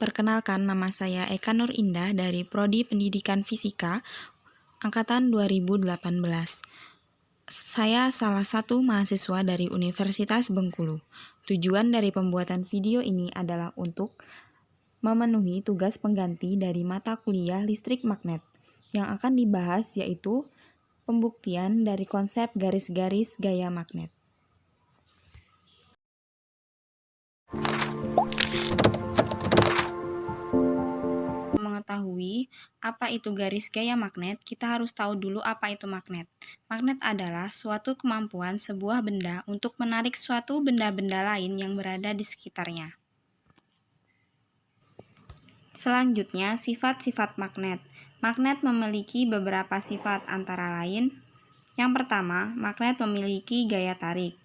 Perkenalkan, nama saya Eka Nur Indah dari Prodi Pendidikan Fisika Angkatan 2018. Saya salah satu mahasiswa dari Universitas Bengkulu. Tujuan dari pembuatan video ini adalah untuk memenuhi tugas pengganti dari mata kuliah listrik magnet. Yang akan dibahas yaitu pembuktian dari konsep garis-garis gaya magnet. Mengetahui apa itu garis gaya magnet, kita harus tahu dulu apa itu magnet. Magnet adalah suatu kemampuan sebuah benda untuk menarik suatu benda-benda lain yang berada di sekitarnya. Selanjutnya, sifat-sifat magnet. Magnet memiliki beberapa sifat antara lain. Yang pertama, magnet memiliki gaya tarik.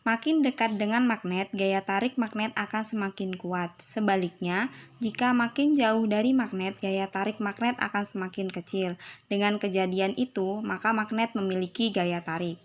Makin dekat dengan magnet, gaya tarik magnet akan semakin kuat. Sebaliknya, jika makin jauh dari magnet, gaya tarik magnet akan semakin kecil. Dengan kejadian itu, maka magnet memiliki gaya tarik.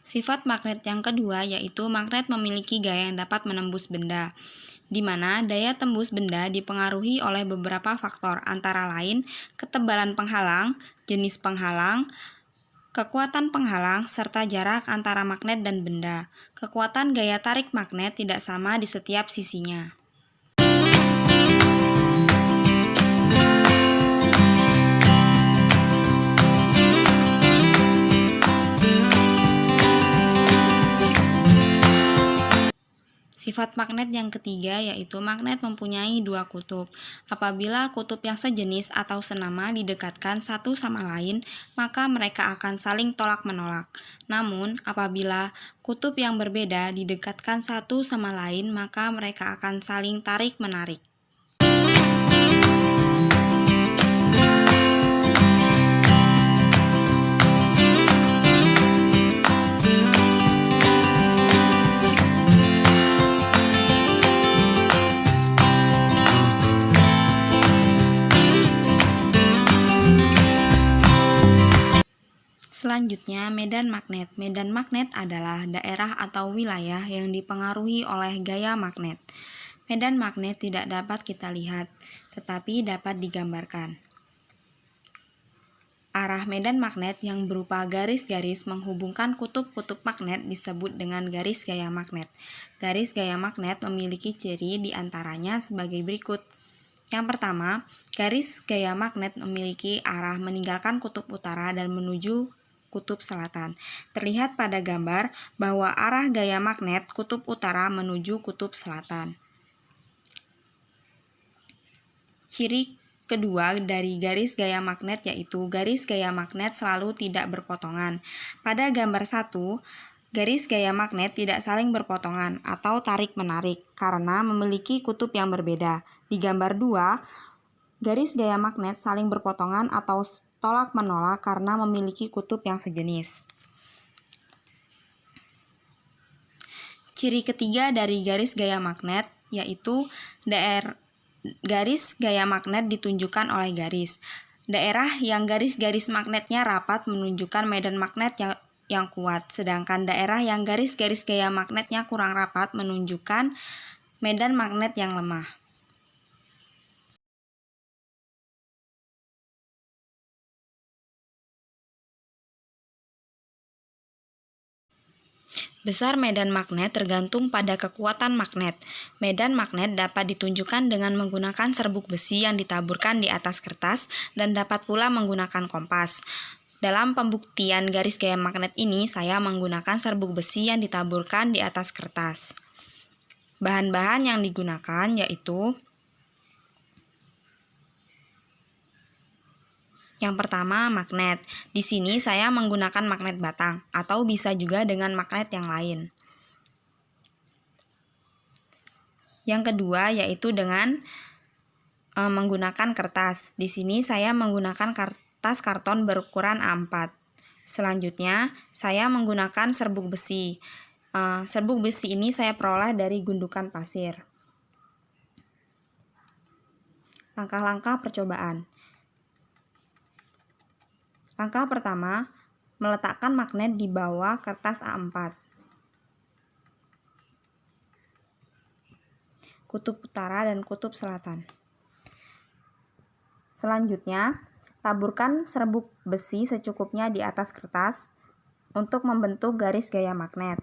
Sifat magnet yang kedua yaitu magnet memiliki gaya yang dapat menembus benda, di mana daya tembus benda dipengaruhi oleh beberapa faktor, antara lain ketebalan penghalang, jenis penghalang, kekuatan penghalang, serta jarak antara magnet dan benda. Kekuatan gaya tarik magnet tidak sama di setiap sisinya. Sifat magnet yang ketiga yaitu magnet mempunyai dua kutub. Apabila kutub yang sejenis atau senama didekatkan satu sama lain, maka mereka akan saling tolak-menolak. Namun, apabila kutub yang berbeda didekatkan satu sama lain, maka mereka akan saling tarik-menarik. Selanjutnya, medan magnet. Medan magnet adalah daerah atau wilayah yang dipengaruhi oleh gaya magnet. Medan magnet tidak dapat kita lihat, tetapi dapat digambarkan. Arah medan magnet yang berupa garis-garis menghubungkan kutub-kutub magnet disebut dengan garis gaya magnet. Garis gaya magnet memiliki ciri diantaranya sebagai berikut. Yang pertama, garis gaya magnet memiliki arah meninggalkan kutub utara dan menuju kutub selatan. Terlihat pada gambar bahwa arah gaya magnet kutub utara menuju kutub selatan. Ciri kedua dari garis gaya magnet yaitu garis gaya magnet selalu tidak berpotongan. Pada gambar 1, garis gaya magnet tidak saling berpotongan atau tarik-menarik karena memiliki kutub yang berbeda. Di gambar 2, garis gaya magnet saling berpotongan atau tolak-menolak karena memiliki kutub yang sejenis. Ciri ketiga dari garis gaya magnet yaitu garis gaya magnet ditunjukkan oleh garis. Daerah yang garis-garis magnetnya rapat menunjukkan medan magnet yang kuat, sedangkan daerah yang garis-garis gaya magnetnya kurang rapat menunjukkan medan magnet yang lemah. Besar medan magnet tergantung pada kekuatan magnet. Medan magnet dapat ditunjukkan dengan menggunakan serbuk besi yang ditaburkan di atas kertas dan dapat pula menggunakan kompas. Dalam pembuktian garis gaya magnet ini, saya menggunakan serbuk besi yang ditaburkan di atas kertas. Bahan-bahan yang digunakan yaitu yang pertama, magnet. Di sini saya menggunakan magnet batang atau bisa juga dengan magnet yang lain. Yang kedua yaitu dengan menggunakan kertas. Di sini saya menggunakan kertas karton berukuran A4. Selanjutnya, saya menggunakan serbuk besi. Serbuk besi ini saya peroleh dari gundukan pasir. Langkah-langkah percobaan. Langkah pertama, meletakkan magnet di bawah kertas A4. Kutub utara dan kutub selatan. Selanjutnya, taburkan serbuk besi secukupnya di atas kertas untuk membentuk garis gaya magnet.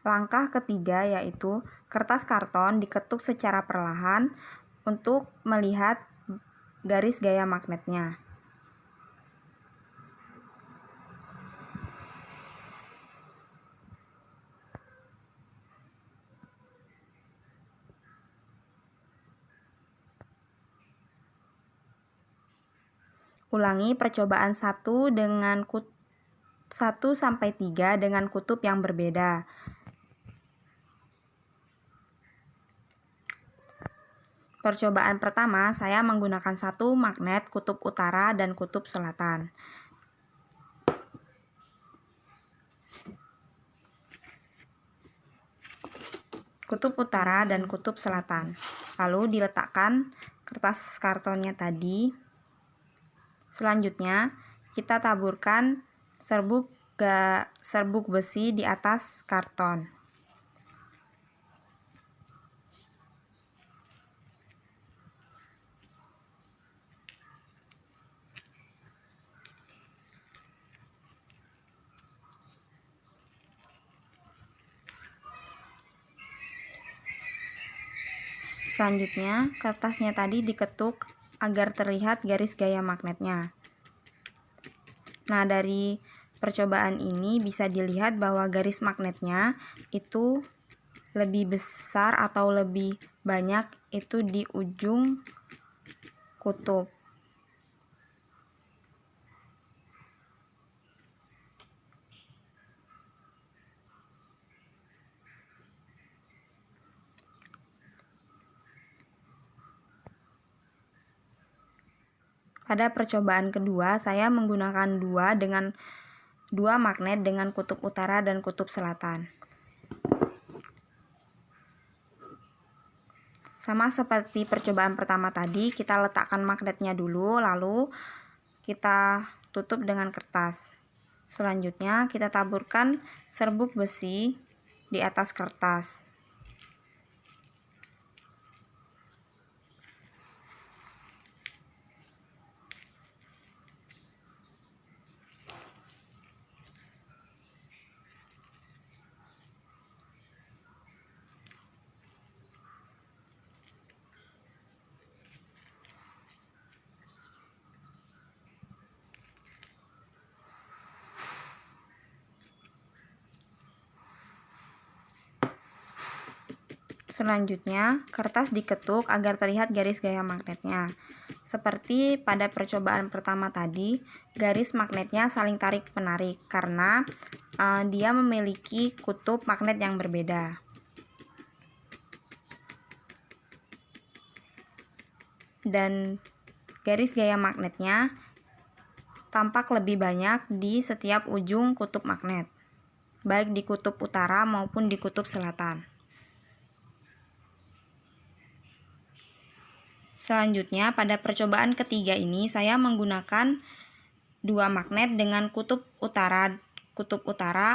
Langkah ketiga yaitu kertas karton diketuk secara perlahan untuk melihat garis gaya magnetnya. Ulangi percobaan 1 dengan 1-3 dengan kutub yang berbeda. Percobaan pertama, saya menggunakan satu magnet kutub utara dan kutub selatan. Kutub utara dan kutub selatan. Lalu diletakkan kertas kartonnya tadi. Selanjutnya, kita taburkan serbuk besi di atas karton. Selanjutnya, kertasnya tadi diketuk agar terlihat garis gaya magnetnya. Nah, dari percobaan ini bisa dilihat bahwa garis magnetnya itu lebih besar atau lebih banyak itu di ujung kutub. Pada percobaan kedua, saya menggunakan dua magnet dengan kutub utara dan kutub selatan. Sama seperti percobaan pertama tadi, kita letakkan magnetnya dulu, lalu kita tutup dengan kertas. Selanjutnya, kita taburkan serbuk besi di atas kertas. Selanjutnya, kertas diketuk agar terlihat garis gaya magnetnya. Seperti pada percobaan pertama tadi, garis magnetnya saling tarik-menarik karena dia memiliki kutub magnet yang berbeda. Dan garis gaya magnetnya tampak lebih banyak di setiap ujung kutub magnet, baik di kutub utara maupun di kutub selatan. Selanjutnya, pada percobaan ketiga ini saya menggunakan dua magnet dengan kutub utara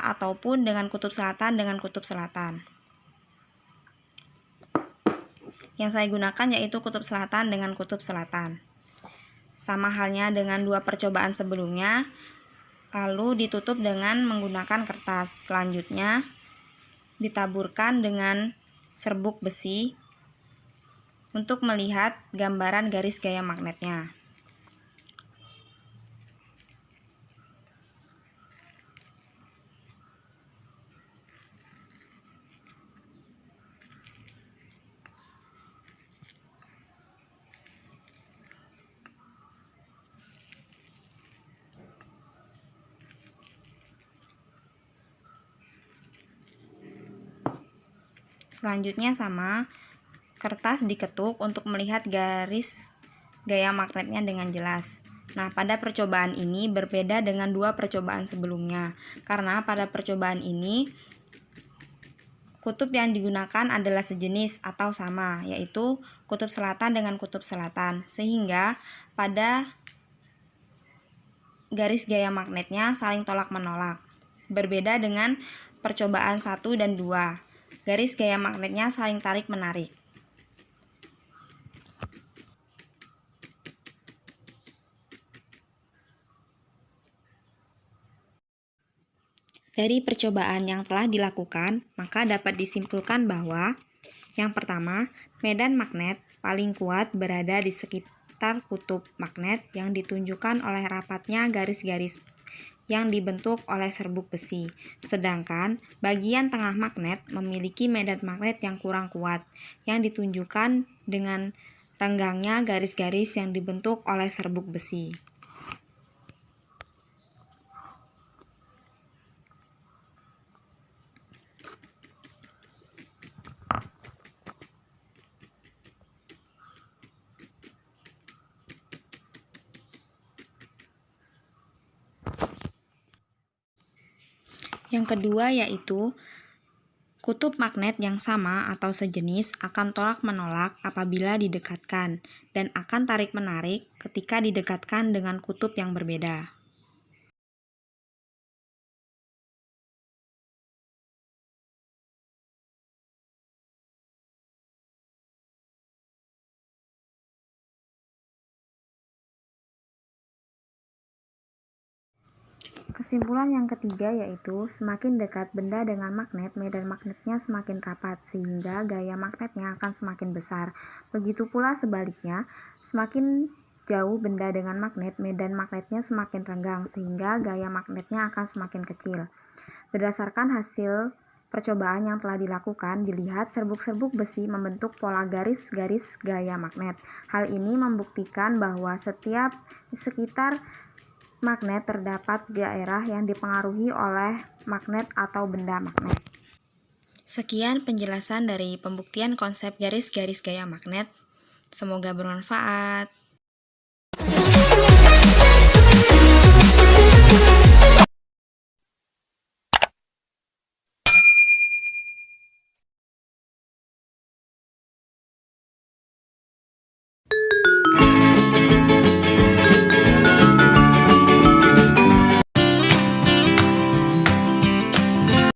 ataupun dengan kutub selatan kutub selatan. Yang saya gunakan yaitu kutub selatan dengan kutub selatan. Sama halnya dengan dua percobaan sebelumnya, lalu ditutup dengan menggunakan kertas. Selanjutnya, ditaburkan dengan serbuk besi untuk melihat gambaran garis gaya magnetnya. Selanjutnya sama, kertas diketuk untuk melihat garis gaya magnetnya dengan jelas. Nah, pada percobaan ini berbeda dengan dua percobaan sebelumnya, karena pada percobaan ini kutub yang digunakan adalah sejenis atau sama, yaitu kutub selatan dengan kutub selatan, sehingga pada garis gaya magnetnya saling tolak-menolak. Berbeda dengan percobaan 1 dan 2, garis gaya magnetnya saling tarik-menarik. Dari percobaan yang telah dilakukan, maka dapat disimpulkan bahwa yang pertama, medan magnet paling kuat berada di sekitar kutub magnet yang ditunjukkan oleh rapatnya garis-garis yang dibentuk oleh serbuk besi. Sedangkan bagian tengah magnet memiliki medan magnet yang kurang kuat, yang ditunjukkan dengan renggangnya garis-garis yang dibentuk oleh serbuk besi. Yang kedua yaitu kutub magnet yang sama atau sejenis akan tolak-menolak apabila didekatkan dan akan tarik-menarik ketika didekatkan dengan kutub yang berbeda. Kesimpulan yang ketiga yaitu semakin dekat benda dengan magnet, medan magnetnya semakin rapat sehingga gaya magnetnya akan semakin besar. Begitu pula sebaliknya, semakin jauh benda dengan magnet, medan magnetnya semakin renggang sehingga gaya magnetnya akan semakin kecil. Berdasarkan hasil percobaan yang telah dilakukan, dilihat serbuk-serbuk besi membentuk pola garis-garis gaya magnet. Hal ini membuktikan bahwa di sekitar magnet terdapat daerah yang dipengaruhi oleh magnet atau benda magnet. Sekian penjelasan dari pembuktian konsep garis-garis gaya magnet. Semoga bermanfaat.